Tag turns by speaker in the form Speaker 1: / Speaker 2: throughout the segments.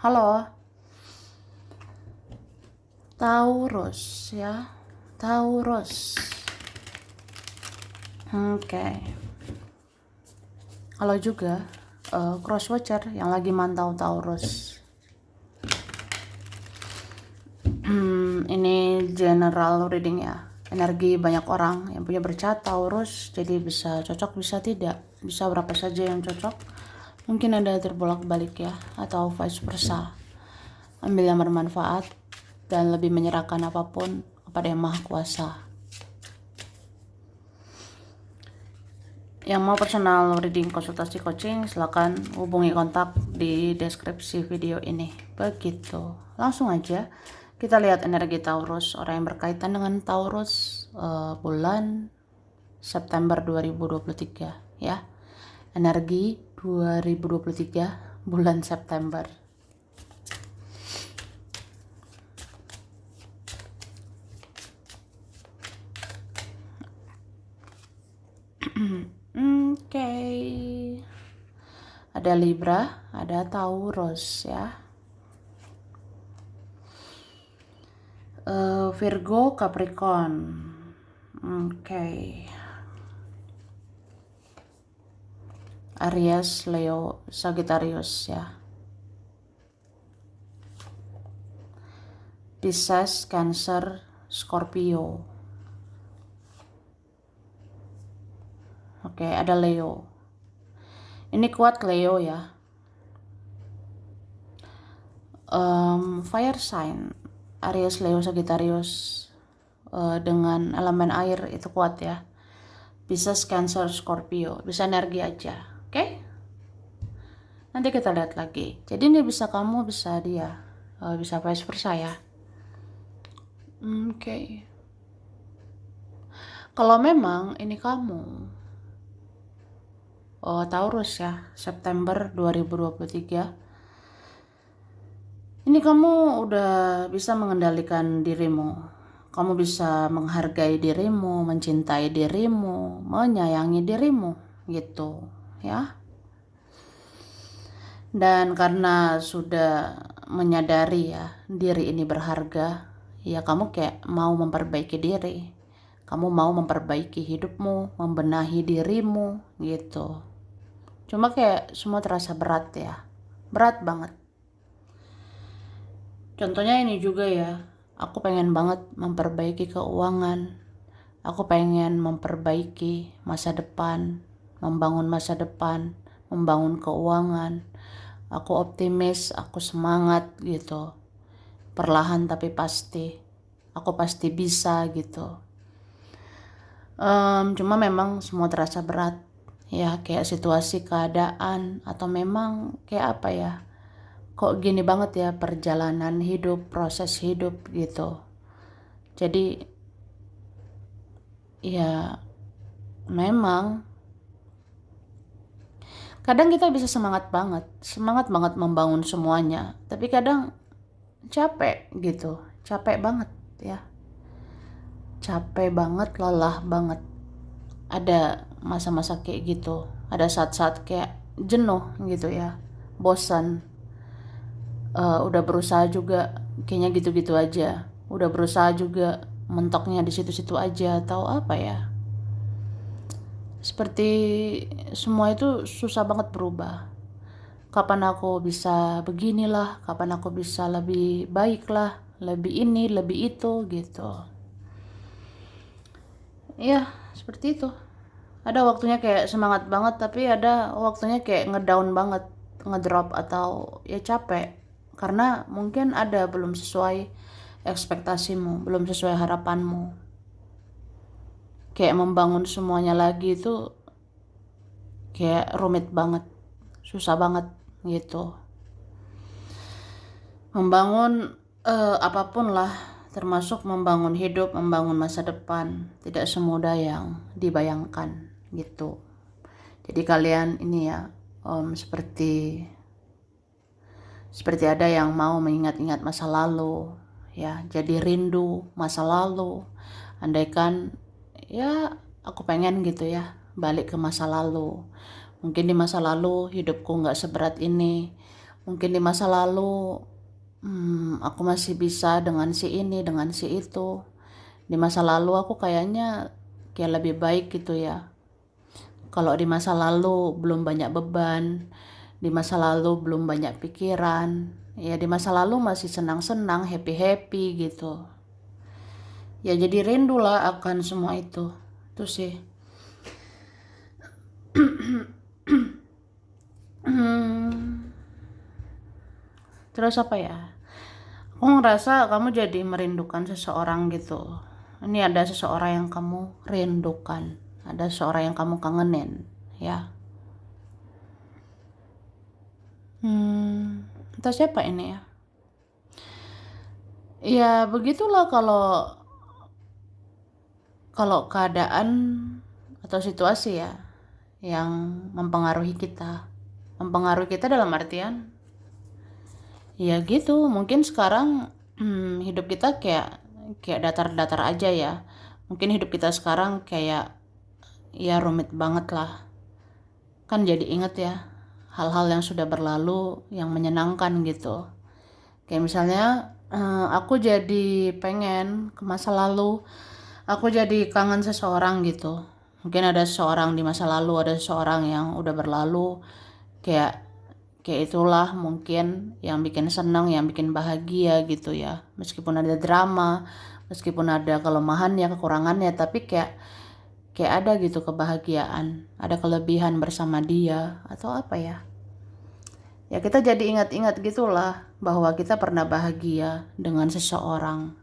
Speaker 1: Halo, Taurus ya, Taurus. Oke. Halo juga cross watcher yang lagi mantau Taurus. Ini general reading ya. Energi banyak orang yang punya bercat Taurus, jadi bisa cocok bisa tidak, bisa berapa saja yang cocok. Mungkin ada terbolak-balik ya, atau vice versa. Ambil yang bermanfaat dan lebih menyerahkan apapun kepada Yang Maha Kuasa. Yang mau personal reading konsultasi coaching, silakan hubungi kontak di deskripsi video ini. Begitu. Langsung aja kita lihat energi Taurus, orang yang berkaitan dengan Taurus bulan September 2023 ya. Energi 2023 bulan September. Oke. Ada Libra, ada Taurus ya. Virgo, Capricorn. Oke. Aries, Leo, Sagittarius ya. Pisces, Cancer, Scorpio. Oke, ada Leo. Ini kuat Leo ya. Fire sign, Aries, Leo, Sagittarius dengan elemen air itu kuat ya. Pisces, Cancer, Scorpio. Bisa energi aja. Oke? Nanti kita lihat lagi. Jadi ini bisa kamu, bisa dia. Bisa vice versa ya. Oke. Kalau memang ini kamu Taurus ya, September 2023. Ini kamu udah bisa mengendalikan dirimu. Kamu bisa menghargai dirimu, mencintai dirimu, menyayangi dirimu gitu ya. Dan karena sudah menyadari ya diri ini berharga, ya kamu kayak mau memperbaiki diri. Kamu mau memperbaiki hidupmu, membenahi dirimu gitu. Cuma kayak semua terasa berat ya. Berat banget. Contohnya ini juga ya, aku pengen banget memperbaiki keuangan. Aku pengen memperbaiki masa depan, membangun masa depan, membangun keuangan. Aku optimis, aku semangat gitu. Perlahan tapi pasti. Aku pasti bisa gitu. Cuma memang semua terasa berat. Ya kayak situasi keadaan atau memang kayak apa ya. Kok gini banget ya perjalanan hidup, proses hidup gitu. Jadi ya memang kadang kita bisa semangat banget membangun semuanya. Tapi kadang capek gitu, capek banget ya. Capek banget, lelah banget. Ada masa-masa kayak gitu, ada saat-saat kayak jenuh gitu ya, bosan. Udah berusaha juga kayaknya gitu-gitu aja, udah berusaha juga mentoknya di situ-situ aja atau apa ya, seperti semua itu susah banget berubah. Kapan aku bisa beginilah, kapan aku bisa lebih baik lah, lebih ini lebih itu gitu ya, seperti itu. Ada waktunya kayak semangat banget, tapi ada waktunya kayak ngedown banget, ngedrop atau ya capek. Karena mungkin ada belum sesuai ekspektasimu, belum sesuai harapanmu. Kayak membangun semuanya lagi itu kayak rumit banget, susah banget gitu. Membangun apapun lah, termasuk membangun hidup, membangun masa depan, tidak semudah yang dibayangkan gitu. Jadi kalian ini ya, seperti ada yang mau mengingat-ingat masa lalu, ya, jadi rindu masa lalu. Andaikan ya aku pengen gitu ya, balik ke masa lalu. Mungkin di masa lalu hidupku nggak seberat ini. Mungkin di masa lalu aku masih bisa dengan si ini, dengan si itu. Di masa lalu aku kayaknya kayak lebih baik gitu ya. Kalau di masa lalu belum banyak beban, di masa lalu belum banyak pikiran, ya di masa lalu masih senang-senang, happy-happy gitu. Ya jadi rindu lah akan semua itu. Itu sih. Terus apa ya? Aku ngerasa kamu jadi merindukan seseorang gitu. Ini ada seseorang yang kamu rindukan. Ada seseorang yang kamu kangenin. Ya. Entah siapa ini ya. Ya begitulah kalau keadaan atau situasi ya yang mempengaruhi kita. Mempengaruhi kita dalam artian ya gitu. Mungkin sekarang hidup kita kayak datar-datar aja ya. Mungkin hidup kita sekarang kayak ya rumit banget lah. Kan jadi inget ya hal-hal yang sudah berlalu yang menyenangkan gitu. Kayak misalnya aku jadi pengen ke masa lalu, aku jadi kangen seseorang gitu. Mungkin ada seseorang di masa lalu, ada seseorang yang udah berlalu, kayak kayak itulah mungkin yang bikin senang, yang bikin bahagia gitu ya. Meskipun ada drama, meskipun ada kelemahannya, kekurangannya, tapi kayak ada gitu kebahagiaan, ada kelebihan bersama dia atau apa ya. Ya kita jadi ingat-ingat gitulah bahwa kita pernah bahagia dengan seseorang.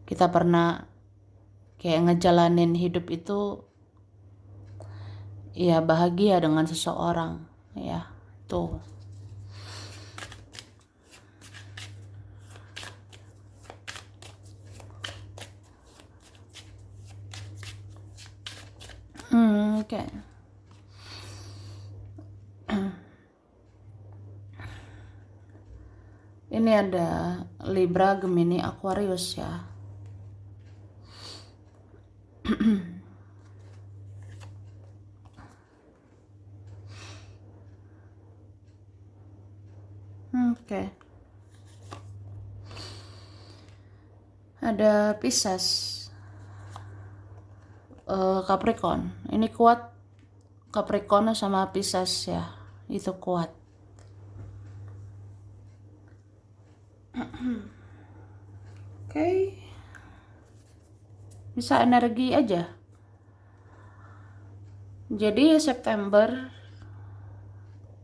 Speaker 1: Kita pernah kayak ngejalanin hidup itu ya bahagia dengan seseorang ya. Tuh. Oke. Ini ada Libra, Gemini, Aquarius ya. Oke. Ada Pisces, Capricorn. Ini kuat Capricorn sama Pisces ya. Itu kuat. Oke. Bisa energi aja. Jadi September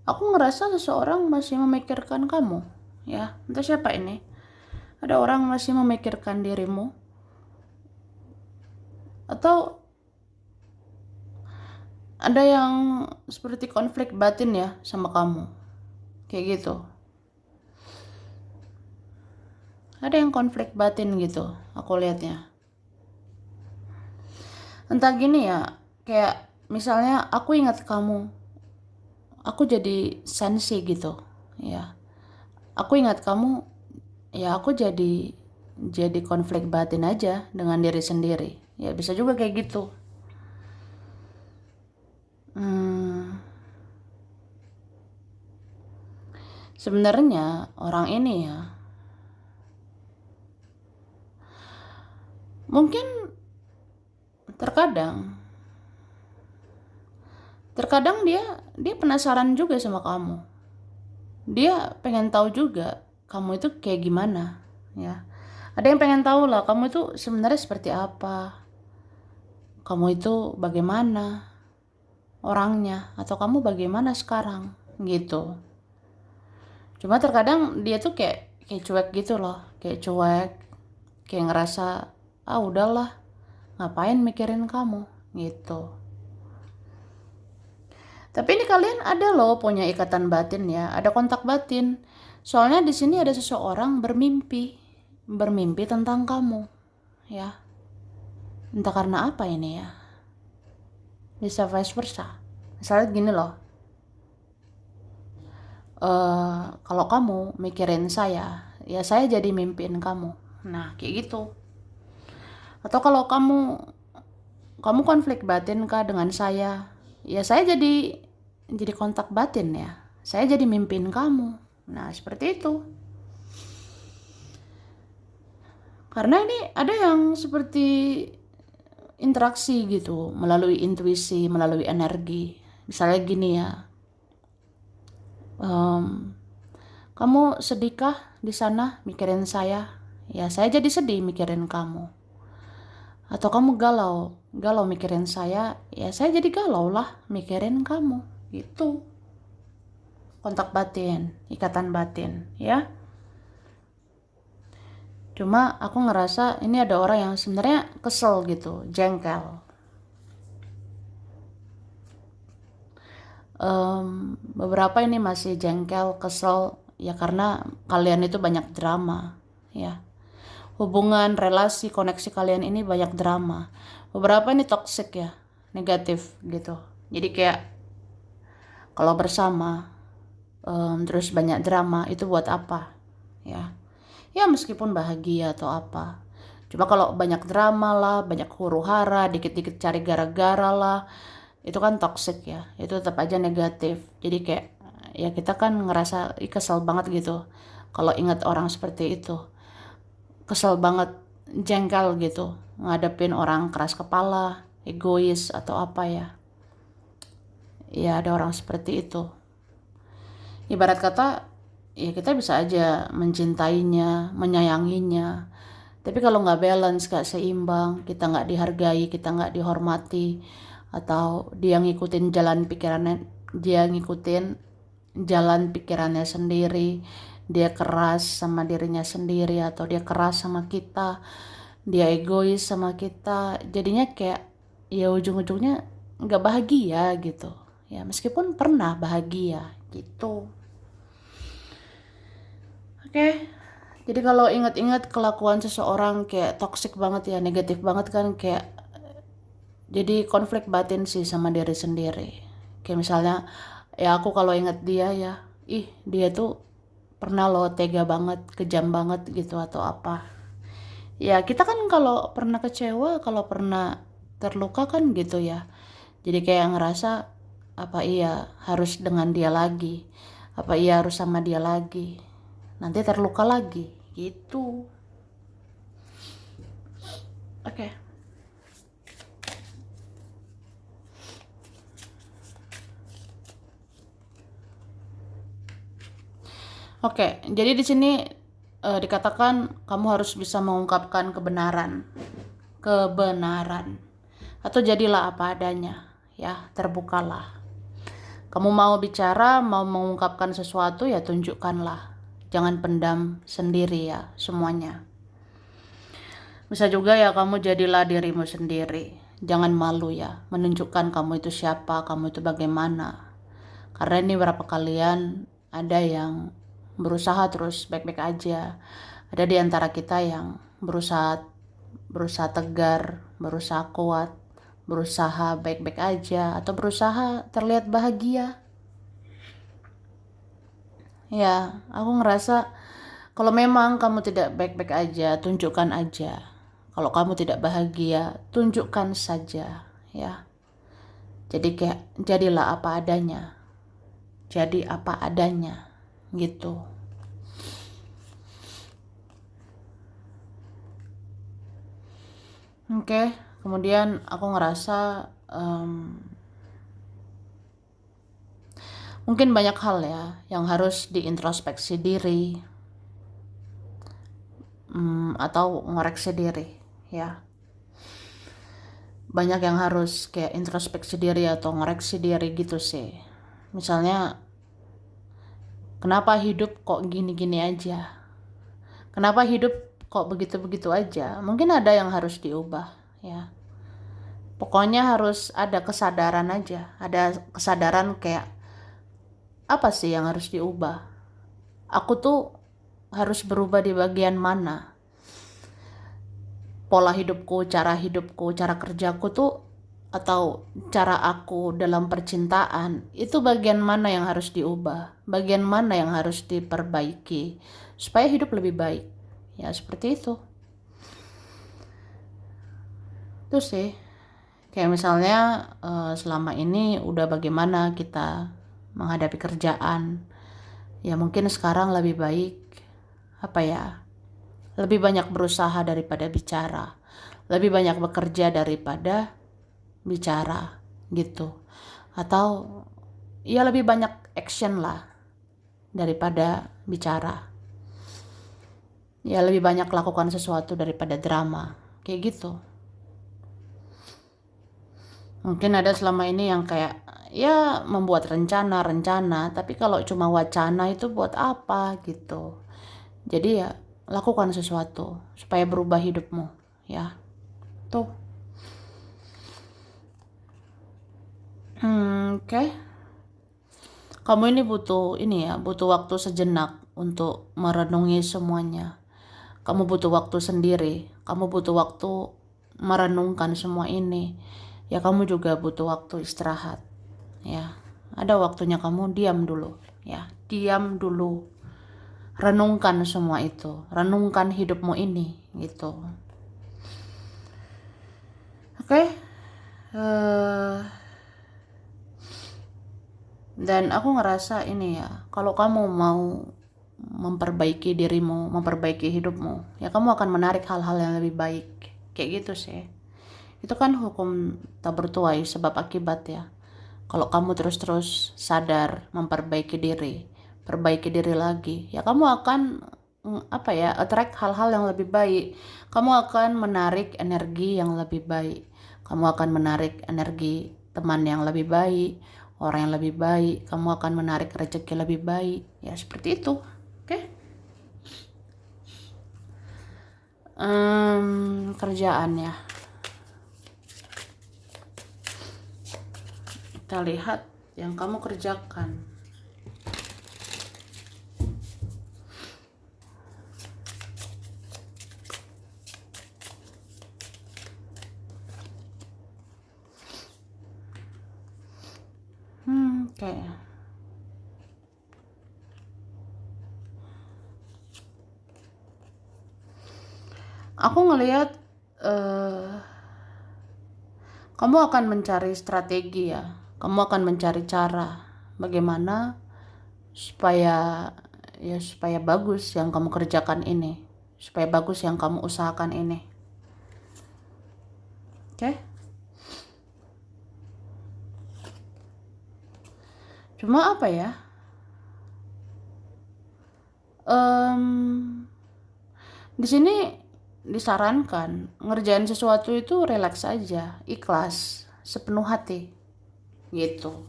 Speaker 1: aku ngerasa seseorang masih memikirkan kamu ya. Entah siapa ini. Ada orang masih memikirkan dirimu atau ada yang seperti konflik batin ya sama kamu. Kayak gitu. Ada yang konflik batin gitu aku lihatnya. Entah gini ya, kayak misalnya aku ingat kamu, aku jadi sensi gitu ya. Aku ingat kamu, ya aku jadi konflik batin aja dengan diri sendiri. Ya bisa juga kayak gitu. Sebenarnya orang ini ya mungkin terkadang dia penasaran juga sama kamu. Dia pengen tahu juga kamu itu kayak gimana ya. Ada yang pengen tahu lah kamu itu sebenarnya seperti apa, kamu itu bagaimana orangnya, atau kamu bagaimana sekarang gitu. Cuma terkadang dia tuh kayak cuek gitu loh, kayak cuek, kayak ngerasa udahlah, ngapain mikirin kamu gitu. Tapi ini kalian ada loh punya ikatan batin ya, ada kontak batin. Soalnya di sini ada seseorang bermimpi tentang kamu ya. Entah karena apa ini ya. Bisa vice versa. Misalnya gini loh. Kalau kamu mikirin saya, ya saya jadi mimpiin kamu. Nah, kayak gitu. Atau kalau kamu konflik batin kah dengan saya, ya saya jadi kontak batin ya saya jadi mimpin kamu. Nah, seperti itu. Karena ini ada yang seperti interaksi gitu, melalui intuisi, melalui energi. Misalnya gini ya, kamu sedihkah di sana mikirin saya? Ya, saya jadi sedih mikirin kamu. Atau kamu galau mikirin saya? Ya, saya jadi galau lah mikirin kamu. Itu kontak batin, ikatan batin, ya. Cuma aku ngerasa ini ada orang yang sebenarnya kesel gitu, jengkel. Beberapa ini masih jengkel, kesel, ya karena kalian itu banyak drama, ya. Hubungan, relasi, koneksi kalian ini banyak drama. Beberapa ini toxic ya, negatif gitu. Jadi kayak kalau bersama terus banyak drama itu buat apa, ya? Ya meskipun bahagia atau apa. Cuma kalau banyak drama lah, banyak huru hara, dikit-dikit cari gara-gara lah, itu kan toxic ya. Itu tetap aja negatif. Jadi kayak ya kita kan ngerasa kesel banget gitu kalau ingat orang seperti itu. Kesel banget, jengkel gitu ngadepin orang keras kepala, egois atau apa ya. Ya ada orang seperti itu. Ibarat kata ya kita bisa aja mencintainya, menyayanginya. Tapi kalau nggak balance, nggak seimbang, kita nggak dihargai, kita nggak dihormati, atau dia ngikutin jalan pikirannya sendiri, dia keras sama dirinya sendiri, atau dia keras sama kita, dia egois sama kita, jadinya kayak ya ujung-ujungnya nggak bahagia gitu. Ya meskipun pernah bahagia gitu. Oke. Jadi kalau ingat-ingat kelakuan seseorang kayak toksik banget ya, negatif banget kan, kayak jadi konflik batin sih sama diri sendiri. Kayak misalnya ya aku kalau ingat dia ya, dia tuh pernah loh tega banget, kejam banget gitu atau apa. Ya kita kan kalau pernah kecewa, kalau pernah terluka kan gitu ya. Jadi kayak ngerasa apa iya harus dengan dia lagi, apa iya harus sama dia lagi, nanti terluka lagi gitu. Oke. Oke, jadi di sini dikatakan kamu harus bisa mengungkapkan kebenaran, kebenaran, atau jadilah apa adanya, ya terbukalah. Kamu mau bicara, mau mengungkapkan sesuatu ya tunjukkanlah, jangan pendam sendiri ya semuanya. Bisa juga ya kamu jadilah dirimu sendiri, jangan malu ya, menunjukkan kamu itu siapa, kamu itu bagaimana. Karena ini berapa kalian ada yang berusaha terus baik-baik aja. Ada di antara kita yang berusaha tegar, berusaha kuat, berusaha baik-baik aja, atau berusaha terlihat bahagia. Ya, aku ngerasa kalau memang kamu tidak baik-baik aja, tunjukkan aja. Kalau kamu tidak bahagia, tunjukkan saja, ya. Jadi kayak jadilah apa adanya. Jadi apa adanya, gitu. Oke, kemudian aku ngerasa mungkin banyak hal ya yang harus diintrospeksi diri, atau ngoreksi diri, ya. Banyak yang harus kayak introspeksi diri atau ngoreksi diri gitu sih. Misalnya, kenapa hidup kok gini-gini aja? Kenapa hidup kok begitu-begitu aja? Mungkin ada yang harus diubah, ya. Pokoknya harus ada kesadaran aja, ada kesadaran kayak apa sih yang harus diubah? Aku tuh harus berubah di bagian mana? Pola hidupku, cara kerjaku tuh atau cara aku dalam percintaan itu bagian mana yang harus diubah? Bagian mana yang harus diperbaiki supaya hidup lebih baik? Ya seperti itu. Itu sih. Kayak misalnya selama ini udah bagaimana kita menghadapi kerjaan. Ya mungkin sekarang lebih baik lebih banyak berusaha daripada bicara, lebih banyak bekerja daripada bicara gitu, atau ya lebih banyak action lah daripada bicara, ya lebih banyak lakukan sesuatu daripada drama kayak gitu. Mungkin ada selama ini yang kayak ya membuat rencana, tapi kalau cuma wacana itu buat apa gitu. Jadi ya lakukan sesuatu supaya berubah hidupmu ya. Tuh. Oke. Kamu ini butuh waktu sejenak untuk merenungi semuanya. Kamu butuh waktu sendiri. Kamu butuh waktu merenungkan semua ini. Ya kamu juga butuh waktu istirahat. Ya, ada waktunya kamu diam dulu. Ya, diam dulu. Renungkan semua itu. Renungkan hidupmu ini gitu. Oke. Dan aku ngerasa ini ya, kalau kamu mau memperbaiki dirimu, memperbaiki hidupmu, ya kamu akan menarik hal-hal yang lebih baik. Kayak gitu sih. Itu kan hukum tak bertuai sebab akibat ya. Kalau kamu terus-terus sadar memperbaiki diri, perbaiki diri lagi, ya kamu akan attract hal-hal yang lebih baik. Kamu akan menarik energi yang lebih baik. Kamu akan menarik energi teman yang lebih baik, orang yang lebih baik. Kamu akan menarik rezeki lebih baik. Ya seperti itu. Oke? Kerjaan ya. Kita lihat yang kamu kerjakan. Oke. Aku ngelihat kamu akan mencari strategi ya. Kamu akan mencari cara bagaimana supaya bagus yang kamu kerjakan ini, supaya bagus yang kamu usahakan ini. Oke? Cuma apa ya? Di sini disarankan ngerjain sesuatu itu relax aja, ikhlas, sepenuh hati, gitu,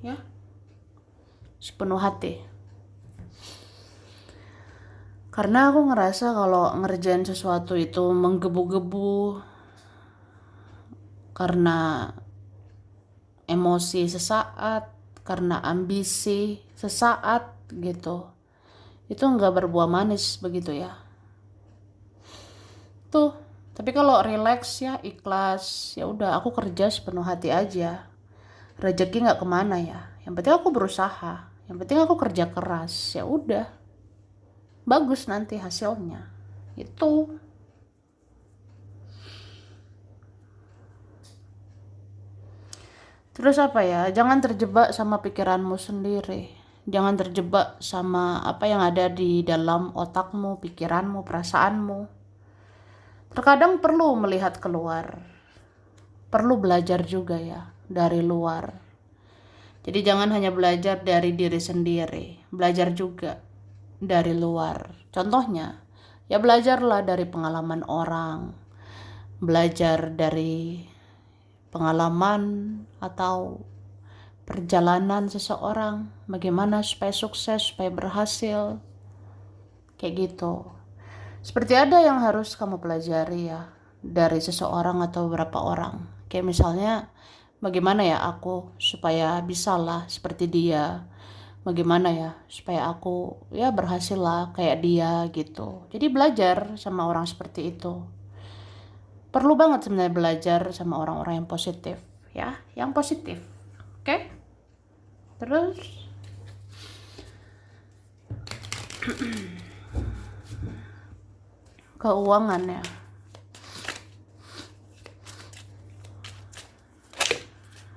Speaker 1: ya, sepenuh hati. Karena aku ngerasa kalau ngerjain sesuatu itu menggebu-gebu karena emosi sesaat, karena ambisi sesaat gitu, itu nggak berbuah manis begitu ya. Tuh, tapi kalau relax ya, ikhlas, ya udah aku kerja sepenuh hati aja. Rezeki nggak kemana ya. Yang penting aku berusaha. Yang penting aku kerja keras. Ya udah, bagus nanti hasilnya. Itu. Terus apa ya? Jangan terjebak sama pikiranmu sendiri. Jangan terjebak sama apa yang ada di dalam otakmu, pikiranmu, perasaanmu. Terkadang perlu melihat keluar. Perlu belajar juga ya dari luar. Jadi jangan hanya belajar dari diri sendiri, belajar juga dari luar. Contohnya, ya belajarlah dari pengalaman orang, belajar dari pengalaman atau perjalanan seseorang, bagaimana supaya sukses, supaya berhasil, kayak gitu. Seperti ada yang harus kamu pelajari ya dari seseorang atau beberapa orang. Kayak misalnya bagaimana ya aku supaya bisa lah seperti dia. Bagaimana ya supaya aku ya berhasil lah kayak dia gitu. Jadi belajar sama orang seperti itu. Perlu banget sebenarnya belajar sama orang-orang yang positif ya, yang positif. Oke? Terus keuangan ya.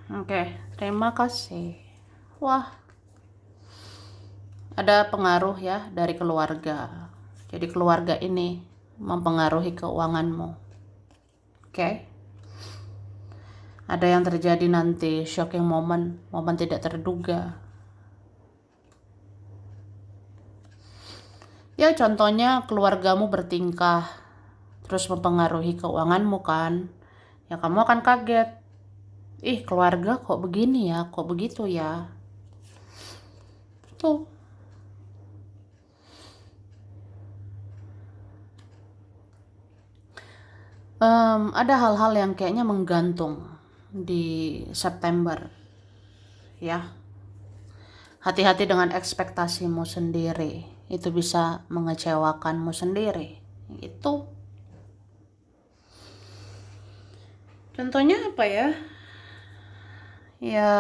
Speaker 1: Oke, terima kasih. Wah, ada pengaruh ya dari keluarga. Jadi keluarga ini mempengaruhi keuanganmu. Oke? Ada yang terjadi nanti, shocking moment, momen tidak terduga. Ya contohnya keluargamu bertingkah, terus mempengaruhi keuanganmu kan. Ya kamu akan kaget. Ih, keluarga kok begini ya, kok begitu ya. Tuh. Ada hal-hal yang kayaknya menggantung di September. Ya. Hati-hati dengan ekspektasimu sendiri. Itu bisa mengecewakanmu sendiri. Itu. Contohnya apa ya? Ya,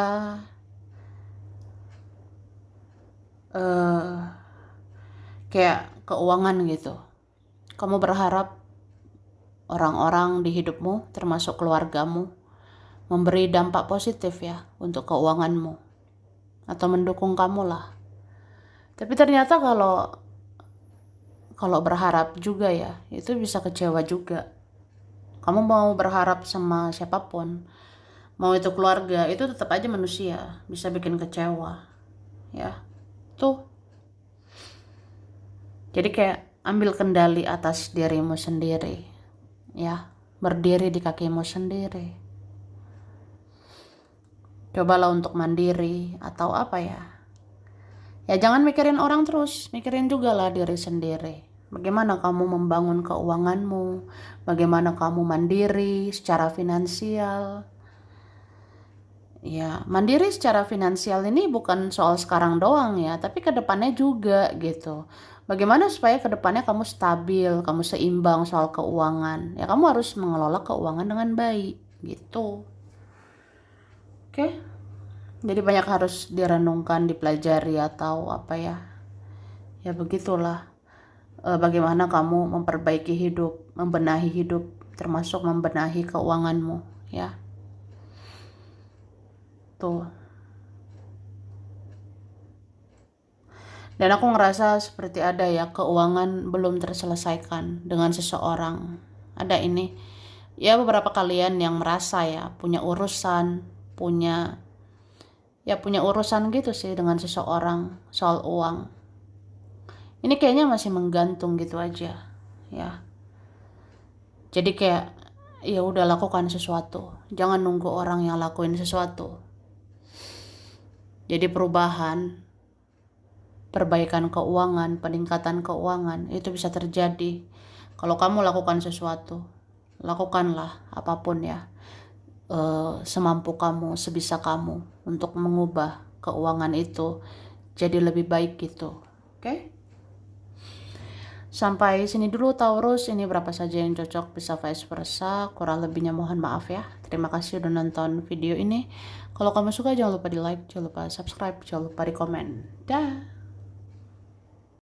Speaker 1: kayak keuangan gitu. Kamu berharap orang-orang di hidupmu, termasuk keluargamu, memberi dampak positif ya untuk keuanganmu. Atau mendukung kamu lah. Tapi ternyata kalau berharap juga ya, itu bisa kecewa juga. Kamu mau berharap sama siapapun, mau itu keluarga, itu tetap aja manusia, bisa bikin kecewa. Ya, tuh. Jadi kayak ambil kendali atas dirimu sendiri. Ya, berdiri di kakimu sendiri. Cobalah untuk mandiri atau apa ya. Ya jangan mikirin orang terus, mikirin juga lah diri sendiri. Bagaimana kamu membangun keuanganmu, bagaimana kamu mandiri secara finansial. Ya, mandiri secara finansial ini bukan soal sekarang doang ya, tapi ke depannya juga gitu. Bagaimana supaya ke depannya kamu stabil, kamu seimbang soal keuangan. Ya kamu harus mengelola keuangan dengan baik gitu. Oke? Jadi banyak harus direnungkan, dipelajari atau apa ya. Ya begitulah. Bagaimana kamu memperbaiki hidup, membenahi hidup, termasuk membenahi keuanganmu ya. Tuh. Dan aku ngerasa seperti ada ya keuangan belum terselesaikan dengan seseorang. Ada ini. Ya beberapa kalian yang merasa ya punya urusan, punya urusan gitu sih dengan seseorang soal uang. Ini kayaknya masih menggantung gitu aja ya. Jadi kayak ya udah lakukan sesuatu. Jangan nunggu orang yang lakuin sesuatu. Jadi perbaikan keuangan, peningkatan keuangan itu bisa terjadi kalau kamu lakukan sesuatu. Lakukanlah apapun ya, semampu kamu, sebisa kamu untuk mengubah keuangan itu jadi lebih baik gitu. Oke? Sampai sini dulu Taurus, ini berapa saja yang cocok, bisa vice versa, kurang lebihnya mohon maaf ya. Terima kasih udah nonton video ini. Kalau kamu suka jangan lupa di like, jangan lupa subscribe, jangan lupa di komen. Dah.